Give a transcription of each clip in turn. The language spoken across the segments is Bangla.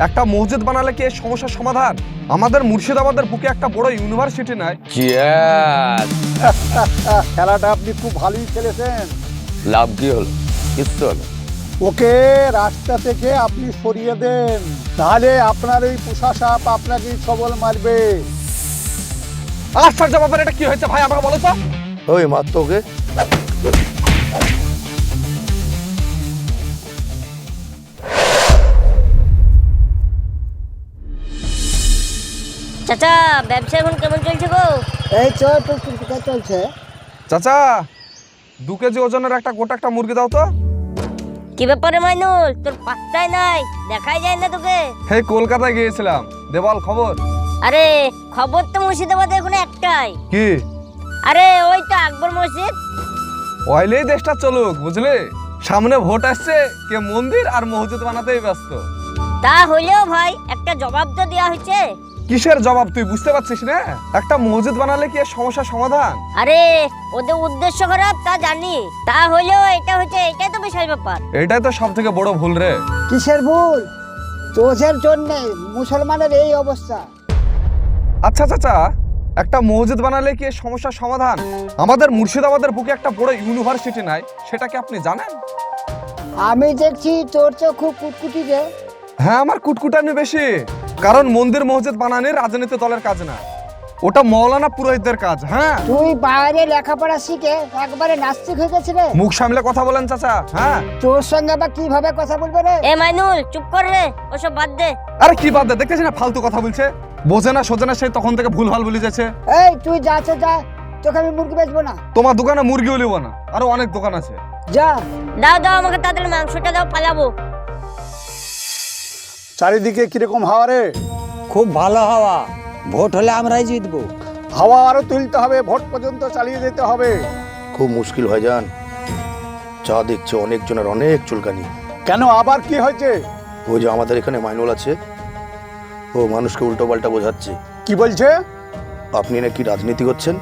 একটা মসজিদ বানালে কি এই সমস্যার সমাধান? আমাদের মুর্শিদাবাদের বুকে একটা বড় ইউনিভার্সিটি নাই? খেলাটা আপনি খুব ভালোই খেলেছেন। লাভ কি হলো? কিচ্ছু হলো। ওকে রাস্তা থেকে আপনি সরিয়ে দেন, তাহলে আপনার ওই পোষা সাপ আপনাকেই সবল মারবে। আশ্চর্য ব্যাপার, এটা কি হয়েছে ভাই আমাকে বলো তো। ওই মার তোকে। চাচা ব্যবসা এখন কেমন চলছে গো? এই চলছে। চাচা 2 কেজি ওজনের একটা গোটা একটা মুরগি দাও তো। কি ব্যাপারে মাইনুল, তোর পাত্তাই নাই, দেখাই যায় না তোকে? হে কলকাতায় গিয়েছিলাম, দেওয়াল খবর। আরে খবর তো মুর্শিদাবাদে এখন একটাই। কি? আরে ওই তো আকবর মসজিদ। ওইলেই দেশটা চলুক, বুঝলি? সামনে ভোট আসছে, কে মন্দির আর মসজিদ বানাতেই ব্যস্ত। তা হইলেও ভাই একটা জবাব তো দেওয়া হয়েছে। কিসের জবাব তুই বুঝতে পারছিস না? একটা মসজিদ বানালে কি এর সমস্যার সমাধান? আরে ওদের উদ্দেশ্য খারাপ তা জানি, তা হইলেও এটা হচ্ছে, এটাই তো বিশাল ব্যাপার। এটাই তো সব থেকে বড় ভুল রে। কিসের ভুল? তোজের জন্য মুসলমানের এই অবস্থা। আচ্ছা চাচা, একটা মসজিদ বানালে কি এর সমস্যার সমাধান? আমাদের মুর্শিদাবাদের বুকে একটা বড় ইউনিভার্সিটি নাই, সেটা কি আপনি জানেন? আমি দেখছি তোর তো খুব কুটকুটি রে। হ্যাঁ, আমার কুটকুটানি বেশি, কারণ মন্দির মসজিদ বানানি রাজনীতি দলের কাজ না, ওটা মৌলানা পুরোহিতদের কাজ। হ্যাঁ, তুই বাইরে লেখাপড়া শিখে একবারে নাস্তিক হয়ে গেছিস রে। মুখ সামলে কথা বলেন চাচা। হ্যাঁ, তোর সঙ্গে আবার কিভাবে কথা বলবে রে? এ মাইনুল চুপ কর রে, ওসব বাদ দে। আরে কি বাদ দে, দেখতেছি না ফালতু কথা বলছে, বোঝে না সোজে না, সেই তখন থেকে ভুলভাল বলে যাচ্ছে। এই তুই যাচ্ছে যা, তোকে আমি মুরগি বেচবো না। তোমার দোকানে মুরগিও নিব না, আরো অনেক দোকান আছে। যা। দাও দাও আমাকে তাড়াতাড়ি মাংসটা দাও, পালাবো। চারিদিকে কিরকম হাওয়া রে? খুব ভালো হাওয়া, ভোট হলে আমরাই জিতবো। হাওয়া আরো তুলতে হবে, ভোট পর্যন্ত চালিয়ে যেতে হবে। খুব মুশকিল হয় জান, যা দেখছে অনেকজনের অনেক চুলকানি। কেন, আবার কি হয়েছে? ওই যে আমাদের এখানে মাইনুল আছে, ও মানুষকে উল্টো পাল্টা বোঝাচ্ছে। কি বলছে? আপনি নাকি রাজনীতি করছেন।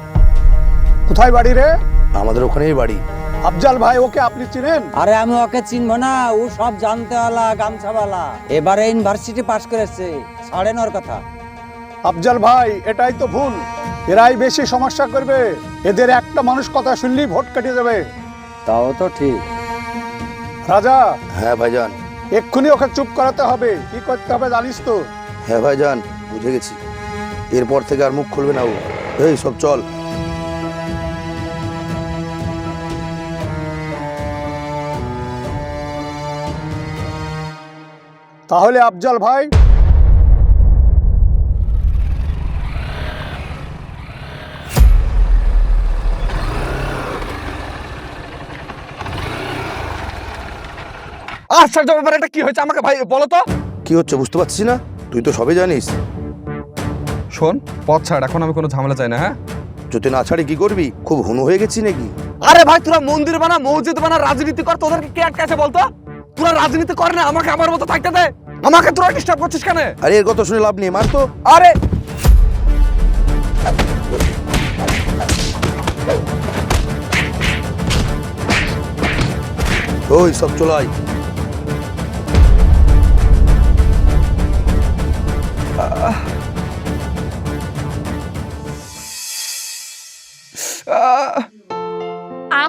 কোথায় বাড়ি রে? আমাদের ওখানেই বাড়ি। আফজাল ভাই, ওকে আপনি চিনেন? আরে আমি ওকে চিনবো না, ও সব জানতেওয়ালা গামছাওয়ালা, এবারে ইউনিভার্সিটি পাস করেছে, ছাড়েন ওর কথা। আফজাল ভাই, এটাই তো ভুল, এরাই বেশি সমস্যা করবে। এদের একটা মানুষ কথা শুনলেই ভোট কেটে যাবে। তাও তো ঠিক। রাজা, হ্যাঁ ভাইজান। এক্ষুনি ওকে চুপ করাতে হবে। কি করতে হবে জানিস তো? হ্যাঁ ভাইজান, বুঝে গেছি, এরপর থেকে আর মুখ খুলবে না ও। এই সব চল। তাহলে আফজাল ভাই, আশ্চর্য ব্যাপার, এটা কি হয়েছে আমাকে ভাই বলো তো। কি হচ্ছে বুঝতে পারছিস না? তুই তো সবই জানিস। শোন, পথ ছাড়, এখন আমি কোনো ঝামেলা চাই না। হ্যাঁ, যদি না ছাড়ি কি করবি? খুব হুনু হয়ে গেছি নাকি? আরে ভাই তোরা মন্দির বানা মসজিদ বানা রাজনীতি কর, তোদেরকে কে আটকাছে বলতো? তোরা রাজনীতি কর না, আমাকে আমার মতো থাকতে দে। আমাকে তোরা ডিস্টার্ব করছিস কেন? আরে এর কথা শুনে লাভ নেই, মার তো। আরে ওই সব চলাই।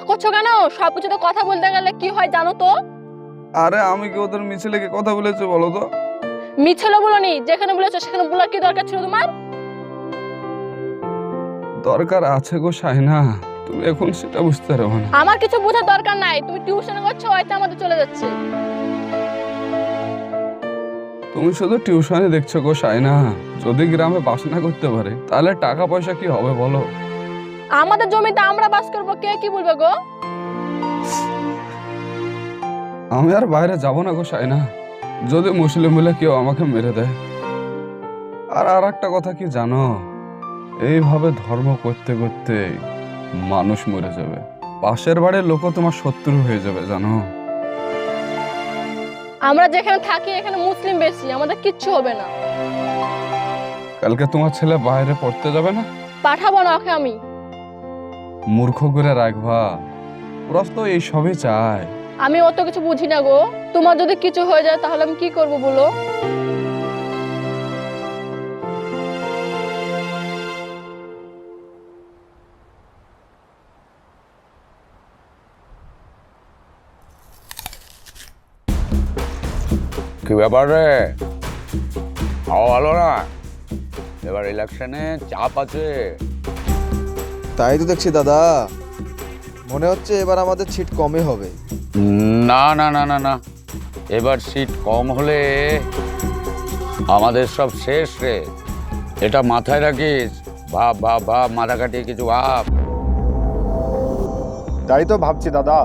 করছো কেন? সবকিছু তো কথা বলতে গেলে কি হয় জানো তো? আরে আমি কি ওদের মিছিলে কি কথা বলেছি বলো তো? মিছিল বলনি, যেখানে বলেছো সেখানে বলার কি দরকার ছিল তোমার? দরকার আছে গো শাহিনা, তুমি এখন সেটা বুঝতে পারো না। আমার কিছু বোঝার দরকার নাই, তুমি টিউশন করছো, হয়তো আমাদের চলে যাচ্ছে। তুমি শুধু টিউশনে দেখছো গো শাহিনা, যদি গ্রামে বাস না করতে পারে তাহলে টাকা পয়সা কি হবে বলো? আমাদের জমিতে আমরা বাস করবো, কে কি বলবে গো? আমি আর বাইরে যাব না গো শাহিনা, যদি মুসলিম বলে কেউ আমাকে মেরে দেয়। আর একটা কথা কি জানো, এইভাবে ধর্ম করতে করতে মানুষ মরে যাবে, পাশের বাড়ির লোক তোমার শত্রু হয়ে যাবে জানো। আমরা যেখানে থাকি এখানে মুসলিম বেশি, আমাদের কিচ্ছু হবে না। কালকে তোমার ছেলে বাইরে পড়তে যাবে না? পাঠাবো না ওকে আমি। মূর্খ করে রাখবা, ওরা তো এই সবই চায়। আমি অত কিছু বুঝি না গো, তোমার যদি কিছু হয়ে যায় তাহলে আমি কি করব বলো? ব্যাপার রে? হাওয়া ভালো না? এবার ইলেকশনে চাপ আছে। তাই তো দেখছি দাদা, মনে হচ্ছে এবার আমাদের সিট কমই হবে। না না না না না, এবার সিট কম হলে আমাদের সব শেষ রে। এটা মাথায় রাখিস। ভাব ভাব ভাব, মাথা কাটিয়ে কিছু ভাব। তাই তো ভাবছি দাদা,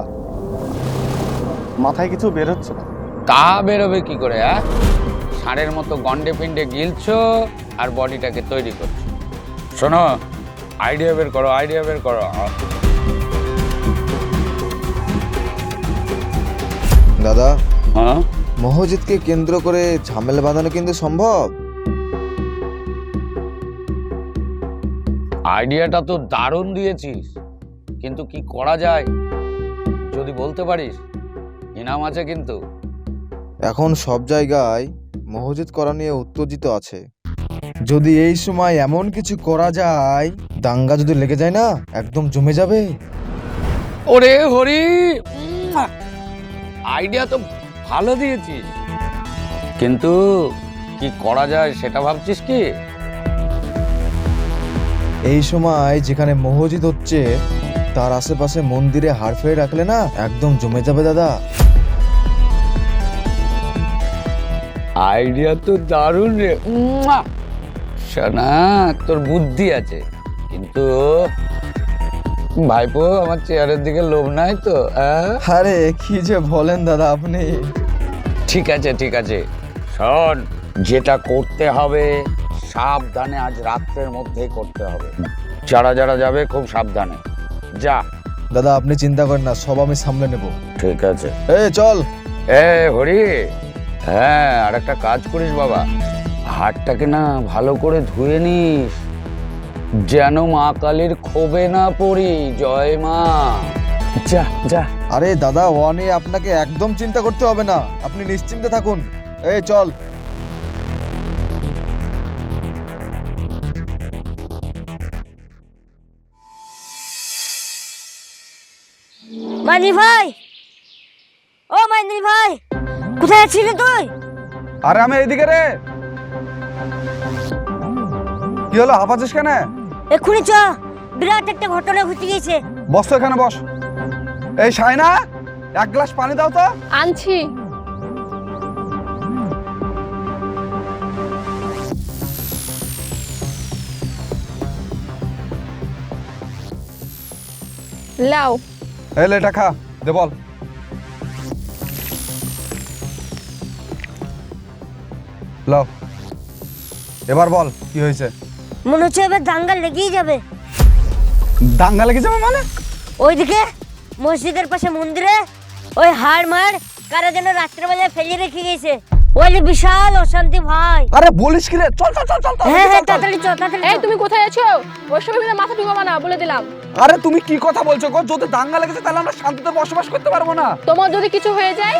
মাথায় কিছু বের হচ্ছে না। তা বেরোবে কি করে? হ্যাঁ, ষাঁড়ের মতো গন্ডে পিণ্ডে গিলছো আর বডিটাকে তৈরি করছো। শোনো, আইডিয়া বের করো, আইডিয়া বের করো। দাদা, হ্যাঁ, মহজিদকে কেন্দ্র করে ঝামেলা বাঁধানো কিন্তু সম্ভব। আইডিয়াটা তো দারুণ দিয়েছিস, কিন্তু কি করা যায় যদি বলতে পারিস? ইনাম আছে কিন্তু। এখন সব জায়গায় মহজিদ করা নিয়ে উত্তেজিত আছে। যদি এই সময় এমন কিছু করা যায়, দাঙ্গা যদি লেগে যায় না, একদম জমে যাবে। ওরে হরি, আইডিয়া তো ভালো দিয়েছিস, কিন্তু কি করা যায় সেটা ভাবছিস কি? এই সময় যেখানে মহজিদ হচ্ছে তার আশেপাশে মন্দিরে হাড় ফেলে রাখলে না, একদম জমে যাবে দাদা। আইডিয়া তো দারুণ রে। শোনা, তোর বুদ্ধি আছে, কিন্তু ভাইপো আমার চেয়ারের দিকে লোভ নাই তো? আরে কি যে বলেন দাদা আপনি। ঠিক আছে ঠিক আছে, শোন, যেটা করতে হবে সাবধানে আজ রাত্রের মধ্যেই করতে হবে। যারা যারা যাবে খুব সাবধানে যা। দাদা আপনি চিন্তা করেন না, সব আমি সামলে নেব। ঠিক আছে। চল। হরি, হ্যাঁ, আর একটা কাজ করিস বাবা, হাতটাকে না ভালো করে ধুয়ে নিস, যেন মা কালীর ক্ষোভে না পড়ি। জয় মা। যা যা। আরে দাদা, ও নিয়ে আপনাকে একদম চিন্তা করতে হবে না, আপনি নিশ্চিন্তে থাকুন। চল। মানি ভাই, ও মাইন্দ্রি ভাই, কোথায় আছিস তুই? আরে আমি এইদিকে রে। কি হলো, হাঁপাচ্ছিস কেন? এক্ষুনি চ, বিরাট একটা ঘটনা ঘটে গেছে। বস তো এখানে, বস। এই শাইনা, এক গ্লাস পানি দাও তো। আনছি। লাও। এই লে, এটা খা, দে বল। লাও, এবার বল কি হয়েছে? মনে হচ্ছে এবার দাঙ্গা লেগেই যাবে। দাঙ্গা লেগে যাবে মানে? ওইদিকে মসজিদের পাশে মন্দিরে ওই হাড় মার কারা যেন রাত্রেবেলায় ফেলে রেখে গেছে। ওই যে বিশাল অশান্তি ভাই। আরে বলিস কি রে? চল চল চল চল। হ্যাঁ হ্যাঁ, তাড়াতাড়ি চল, তাড়াতাড়ি। এই তুমি কোথায় আছো? ওই সব ভেবে মাথা ঢুকাবা না, বলে দিলাম। আরে তুমি কি কথা বলছো গো? যদি দাঙ্গা লেগেছে তাহলে আমরা শান্তিতে বসবাস করতে পারবো না। তোমার যদি কিছু হয়ে যায়?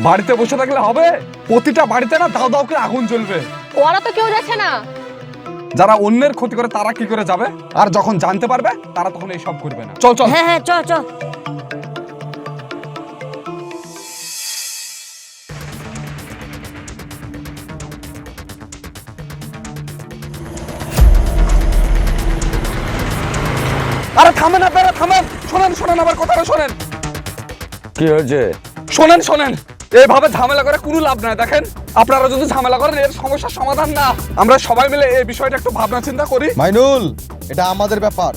বাড়িতে বসে থাকলে হবে? প্রতিটা বাড়িতে না দাও দাও করে আগুন জ্বলবে। ওরা তো কেউ যাচ্ছে না। যারা অন্যের ক্ষতি করে তারা কি করে যাবে? আর যখন জানতে পারবে তারা তখন এই সব করবে না। চল চল। হ্যাঁ হ্যাঁ, চল চল। আরে থামেন আপনারা, থামেন। শোনেন শোনেন, আমার কথাটা শোনেন। কি হয়েছে? শোনেন শোনেন, এইভাবে ঝামেলা করে কোনো লাভ নাই। দেখেন, আপনারা যদি ঝামেলা করেন এর সমস্যার সমাধান না। আমরা সবাই মিলে এই বিষয়টা একটু ভাবনা চিন্তা করি। মাইনুল, এটা আমাদের ব্যাপার,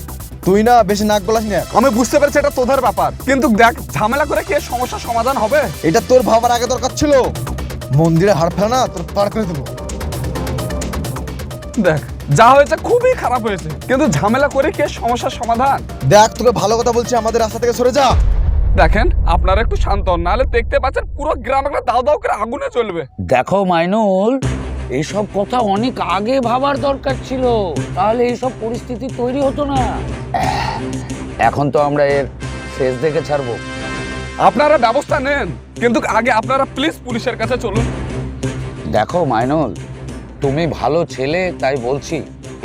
তুই না বেশি নাক গলাস না। আমি বুঝতে পারছি এটা তোদের ব্যাপার, কিন্তু দেখ, ঝামেলা করে কি এর সমস্যার সমাধান হবে? এটা তোর ভাবার আগে দরকার ছিল। মন্দিরে হাড় ফেলা না তোর পার করে দেবো। দেখ, যা হয়েছে খুবই খারাপ হয়েছে, কিন্তু ঝামেলা করে কি এর সমস্যার সমাধান? দেখ, তোকে ভালো কথা বলছি, আমাদের রাস্তা থেকে সরে যা। দেখেন, আপনারা একটু শান্ত হন, নাহলে দেখতে পাচ্ছেন পুরো গ্রাম একটা দাও দাও করে আগুনে চলবে। দেখো মাইনুল, এইসব কথা অনেক আগে ভাবার দরকার ছিল, তাহলে এইসব পরিস্থিতি তৈরি হতো না। এখন তো আমরা এর শেষ দেখে ছাড়বো। আপনারা ব্যবস্থা নেন, কিন্তু আগে আপনারা প্লিজ পুলিশের কাছে চলুন। দেখো মাইনুল, তুমি ভালো ছেলে তাই বলছি,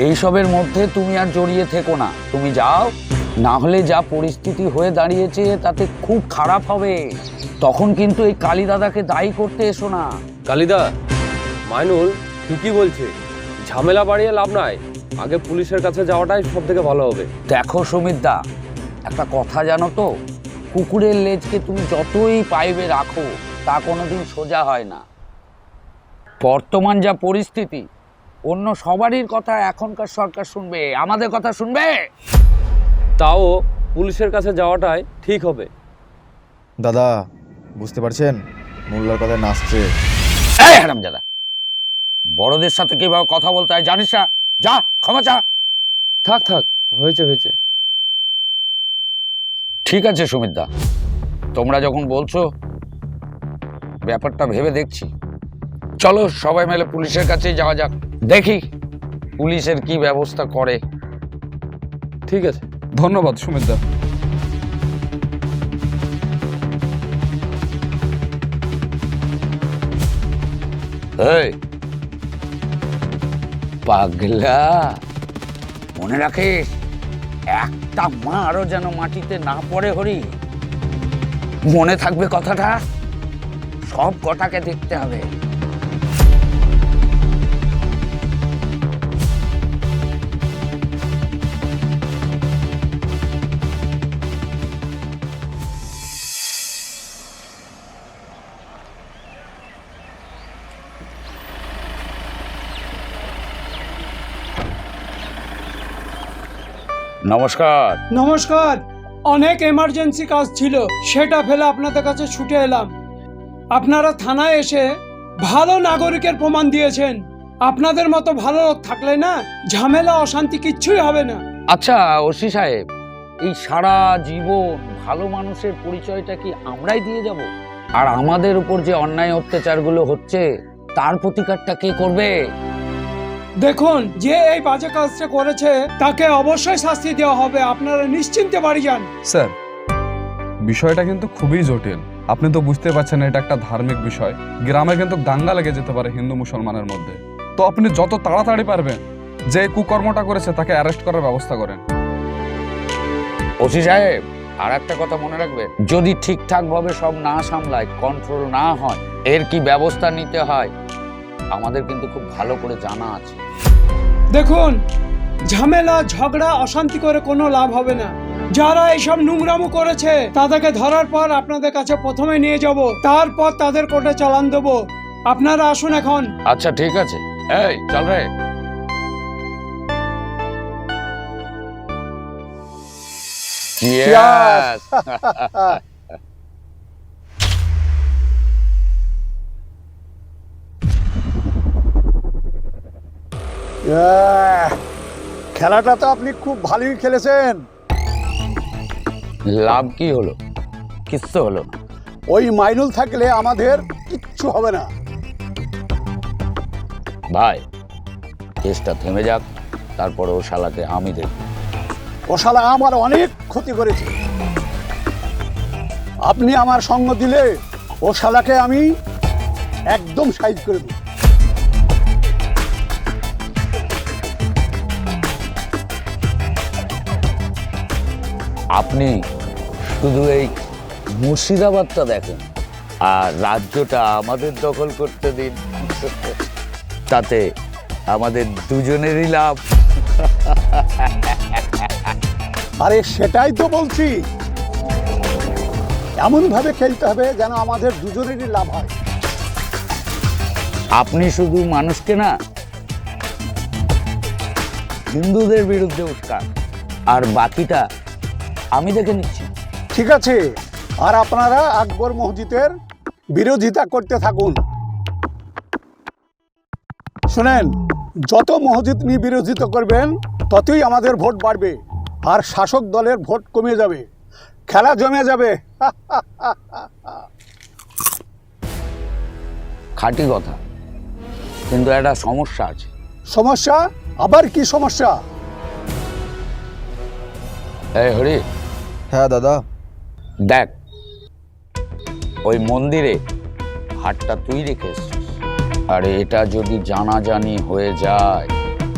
এইসবের মধ্যে তুমি আর জড়িয়ে থেকো না। তুমি যাও, না হলে যা পরিস্থিতি হয়ে দাঁড়িয়েছে তাতে খুব খারাপ হবে। তখন কিন্তু এই কালী দাদাকে দায়ী করতে এসো না। কালিদা, মাইনুল ঠিকই বলছে, ঝামেলা বাড়িয়ে লাভ নাই, আগে পুলিশের কাছে যাওয়াটাই সব থেকে ভালো হবে। দেখো সুমিতদা, একটা কথা জানো তো, কুকুরের লেজকে তুমি যতই পাইবে রাখো তা কোনোদিন সোজা হয় না। বর্তমান যা পরিস্থিতি, অন্য সবারই কথা এখনকার সরকার শুনবে, আমাদের কথা শুনবে? তাও পুলিশের কাছে যাওয়াটাই ঠিক হবে। দাদা বুঝতে পারছেন, মোল্লার কথায় নাচছে। এই হারামজাদা, বড়দের সাথে কিভাবে কথা বলতে হয় জানিস না? যা ক্ষমা চা। থাক থাক, হয়েছে হয়েছে। ঠিক আছে সুমিতদা, তোমরা যখন বলছো ব্যাপারটা ভেবে দেখছি। চলো সবাই মিলে পুলিশের কাছেই যাওয়া যাক, দেখি পুলিশের কি ব্যবস্থা করে। ঠিক আছে। ধন্যবাদ সুমিতদা। এই পাগলা, মনে রাখিস একটা মারও যেন মাটিতে না পড়ে। হরি, মনে থাকবে কথাটা? সব কটাকে দেখতে হবে। নমস্কার। নমস্কার। অনেক এমার্জেন্সি কাজ ছিল, সেটা ফেলে আপনাদের কাছে ছুটে এলাম। আপনারা থানায় এসে ভালো নাগরিকের প্রমাণ দিয়েছেন। আপনাদের মতো ভালো লোক থাকলে না ঝামেলা অশান্তি কিচ্ছুই হবে না। আচ্ছা ওসি সাহেব, এই সারা জীবন ভালো মানুষের পরিচয়টা কি আমরাই দিয়ে যাব? আর আমাদের উপর যে অন্যায় অত্যাচারগুলো হচ্ছে তার প্রতিকারটা কে করবে? দেখুন, যে এই বাজে কাজটা করেছে তাকে অবশ্যই শাস্তি দেওয়া হবে। আপনারা নিশ্চিন্তে বাড়ি যান। স্যার, বিষয়টা কিন্তু খুবই জটিল। আপনি তো বুঝতে পারছেন এটা একটা ধার্মিক বিষয়। গ্রামে কিন্তু দাঙ্গা লেগে যেতে পারে হিন্দু মুসলমানের মধ্যে। তো আপনি যত তাড়াতাড়ি পারবেন যে কুকর্মটা করেছে তাকে অ্যারেস্ট করার ব্যবস্থা করেন। ওসি সাহেব, আর একটা কথা মনে রাখবেন, যদি ঠিকঠাক ভাবে সব না সামলায়, কন্ট্রোল না হয়, এর কি ব্যবস্থা নিতে হয় আমাদের কিন্তু খুব ভালো করে জানা আছে। দেখুন, ঝামেলা ঝগড়া অশান্তি করে কোনো লাভ হবে না। যারা এইসব নোংরামো করেছে তাদেরকে ধরার পর আপনাদের কাছে প্রথমে নিয়ে যাব, তারপর তাদের কোর্টে চালান দেবো। আপনারা আসুন এখন। আচ্ছা ঠিক আছে, এই চল রে। Cheers! খেলাটা তো আপনি খুব ভালোই খেলেছেন। লাভ কি হলো? কিচ্ছু হলো না। ওই মাইনুল থাকলে আমাদের কিচ্ছু হবে না। ভাই, কেসটা থেমে যাক, তারপরে ও শালাকে আমি দেখব। ও শালা আমার অনেক ক্ষতি করেছে। আপনি আমার সঙ্গ দিলে ও শালাকে আমি একদম সাইজ করে দেব। আপনি শুধু এই মুর্শিদাবাদটা দেখেন, আর রাজ্যটা আমাদের দখল করতে দিন, তাতে আমাদের দুজনেরই লাভ। আরে সেটাই তো বলছি, এমন ভাবে খেলতে হবে যেন আমাদের দুজনেরই লাভ হয়। আপনি শুধু মানুষকে না, হিন্দুদের বিরুদ্ধে উস্কান, আর বাকিটা আমি দেখে নিচ্ছি। ঠিক আছে, আর আপনারা আকবর মসজিদের বিরোধিতা করতে থাকুন। শুনেন, যত মসজিদ নিয়ে বিরোধিতা করবেন ততই আমাদের ভোট বাড়বে, আর শাসক দলের ভোট কমে যাবে, খেলা জমে যাবে। খাঁটি কথা, কিন্তু একটা সমস্যা আছে। সমস্যা? আবার কি সমস্যা? এই হরি, হ্যাঁ দাদা। দেখ, ওই মন্দিরে হাটটা তুই রেখে এসছিস, আর এটা যদি জানাজানি হয়ে যায়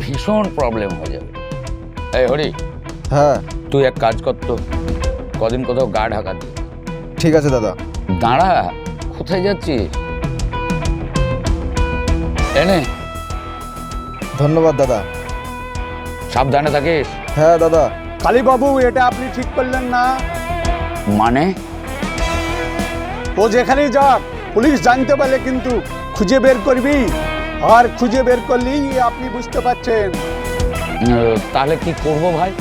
ভীষণ প্রবলেম হয়ে যাবে। এই হরি, হ্যাঁ তুই এক কাজ কর তো, কদিন কোথাও গা ঢাকা দি। ঠিক আছে দাদা। দাঁড়া, কোথায় যাচ্ছিস? এনে ধন্যবাদ দাদা। সাবধানে থাকিস। হ্যাঁ দাদা। কালীবাবু, এটা আপনি ঠিক করলেন না। মানে? ও যেখানেই যাক, পুলিশ জানতে পারলে কিন্তু খুঁজে বের করবি, আর খুঁজে বের করলেই আপনি বুঝতে পারছেন। তাহলে কি করব ভাই?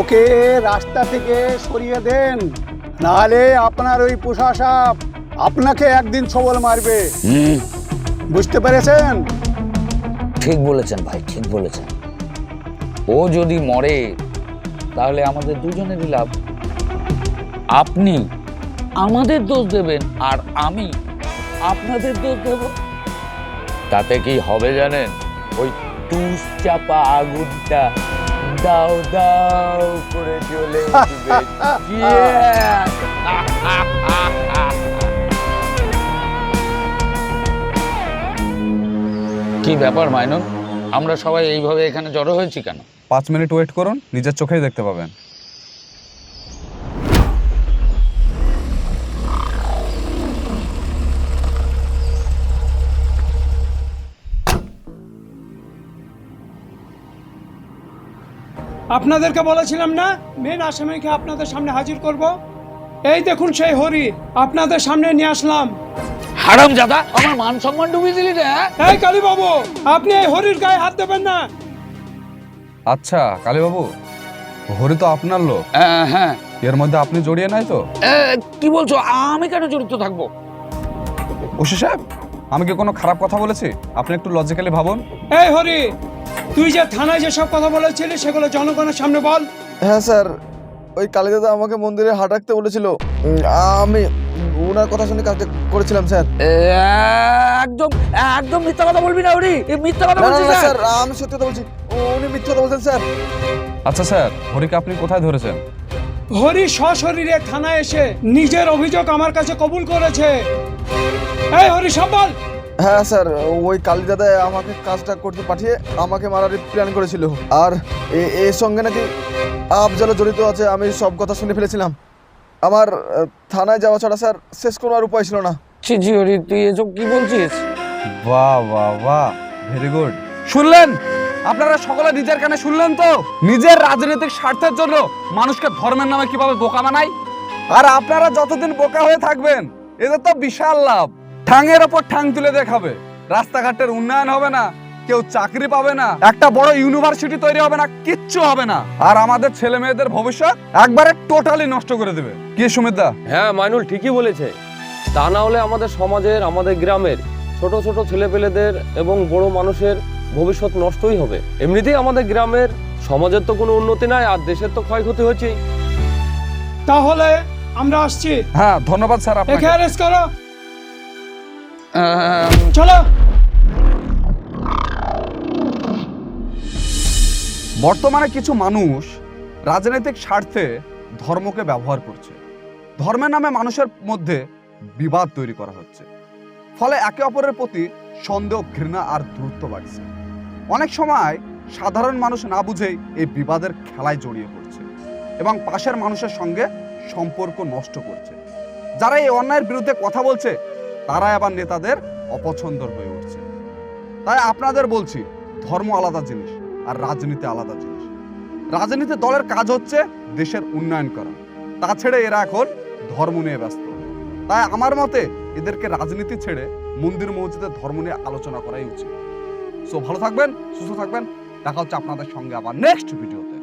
ওকে রাস্তা থেকে সরিয়ে দেন, নাহলে আপনার ওই পোষা সাপ আপনাকে একদিন ছবল মারবে। বুঝতে পেরেছেন? ঠিক বলেছেন ভাই, ঠিক বলেছেন। ও যদি মরে তাহলে আমাদের দুজনেরই লাভ। আপনি আমাদের দোষ দেবেন আর আমি আপনাদের দোষ দেব। তাতে কি হবে জানেন? ওই টুস চাপা আগুনটা দাও দাও করে জ্বলে উঠবে। Yeah! কি ব্যাপার মাইনুল, আমরা সবাই এইভাবে এখানে জড়ো হয়েছি কেন? 5 মিনিট ওয়েট করুন, নিজের চোখেই দেখতে পাবেন। আপনাদেরকে বলেছিলাম না মেন আসামিকে আপনাদের সামনে হাজির করব। এই দেখুন সেই হরি, আপনাদের সামনে নিয়ে আসলাম। হারামজাদা, আমার মান সম্মান ডুবিয়ে দিলি রে। এই কালীবাবু, আপনি এই হরির গায়ে হাত দেবেন না। আচ্ছা কালীবাবু, হরি তো আপনার লোক, হ্যাঁ। এর মধ্যে আপনি জড়িয়ে নাই তো? কি বলছো? আমি কেন জড়িত থাকবো? ওসি সাহেব, আমি কি কোনো খারাপ কথা বলেছি? আপনি একটু লজিক্যালি ভাবুন। এই হরি, তুই যে থানায় যেসব কথা বলেছিলি সেগুলো জনগণের সামনে বল। হ্যাঁ স্যার, ওই কালী দাদা আমাকে মন্দিরে হাত রাখতে বলেছিল, আমি ওনার কথা শুনে কাজটা করেছিলাম স্যার। একদম একদম মিথ্যা কথা বলবি না হরি, মিথ্যা কথা না না বলছিস না না। স্যার, আমি সত্যি কথা বলছি, উনি মিথ্যা কথা বলছেন স্যার। আচ্ছা স্যার, হরিকে আপনি কোথায় ধরেছেন? হরি সশরীরে থানায় এসে নিজের অভিযোগ আমার কাছে কবুল করেছে। এই হরি, সব বল। হ্যাঁ স্যার, ওই কালী দাদা আমাকে কাজটা করতে পাঠিয়ে আমাকে মারার প্ল্যান করেছিল, আর এর সঙ্গে নাকি আফজালও জড়িত আছে। আমি সব কথা শুনে ফেলেছিলাম। আমার থানায় যাওয়া ছাড়া স্যার শেষ কোনো আর উপায় ছিল না। ছি ছি হরি, তুই এসব কি বলছিস? বাহ বাহ বাহ, ভেরি গুড। শুনলেন আপনারা সকলে, নিজের কানে শুনলেন তো? নিজের রাজনৈতিক স্বার্থের জন্য মানুষকে ধর্মের নামে কিভাবে বোকা বানায়। আর আপনারা যতদিন বোকা হয়ে থাকবেন, এদের তো বিশাল লাভ। ঠ্যাংয়ের ওপর ঠ্যাং তুলে দেখাবে, রাস্তাঘাটের উন্নয়ন হবে না, কেউ চাকরি পাবে না, একটা বড় ইউনিভার্সিটি তৈরি হবে না, কিচ্ছু হবে না। আর আমাদের ছেলে মেয়েদের ভবিষ্যৎ একবারে টোটালি নষ্ট করে দেবে। কি সুমিতদা? হ্যাঁ মাইনুল ঠিকই বলেছে। তা না হলে আমাদের সমাজের, আমাদের গ্রামের ছোট ছোট ছেলেপেলেদের এবং বড় মানুষের ভবিষ্যৎ নষ্টই হবে। এমনিতেই আমাদের গ্রামের, সমাজের তো কোনো উন্নতি নাই, আর দেশের তো ক্ষয়ক্ষতি হচ্ছেই। তাহলে আমরা আসছি। হ্যাঁ ধন্যবাদ স্যার আপনাকে। একে অ্যারেস্ট করো, চলো। বর্তমানে কিছু মানুষ রাজনৈতিক স্বার্থে ধর্মকে ব্যবহার করছে। ধর্মের নামে মানুষের মধ্যে বিবাদ তৈরি করা হচ্ছে, ফলে একে অপরের প্রতি সন্দেহ, ঘৃণা আর দূরত্ব বাড়ছে। অনেক সময় সাধারণ মানুষ না বুঝেই এই বিবাদের খেলায় জড়িয়ে পড়ছে এবং পাশের মানুষের সঙ্গে সম্পর্ক নষ্ট করছে। যারা এই অন্যায়ের বিরুদ্ধে কথা বলছে, তারা আবার নেতাদের অপছন্দর হয়ে উঠছে। তাই আপনাদের বলছি, ধর্ম আলাদা জিনিস আর রাজনীতি আলাদা জিনিস। রাজনীতি দলের কাজ হচ্ছে দেশের উন্নয়ন করা, তা ছেড়ে এরা এখন ধর্ম নিয়ে ব্যস্ত। তাই আমার মতে এদেরকে রাজনীতি ছেড়ে মন্দির মসজিদে ধর্ম নিয়ে আলোচনা করাই উচিত। সো ভালো থাকবেন, সুস্থ থাকবেন, দেখা হচ্ছে আপনাদের সঙ্গে আবার নেক্সট ভিডিওতে।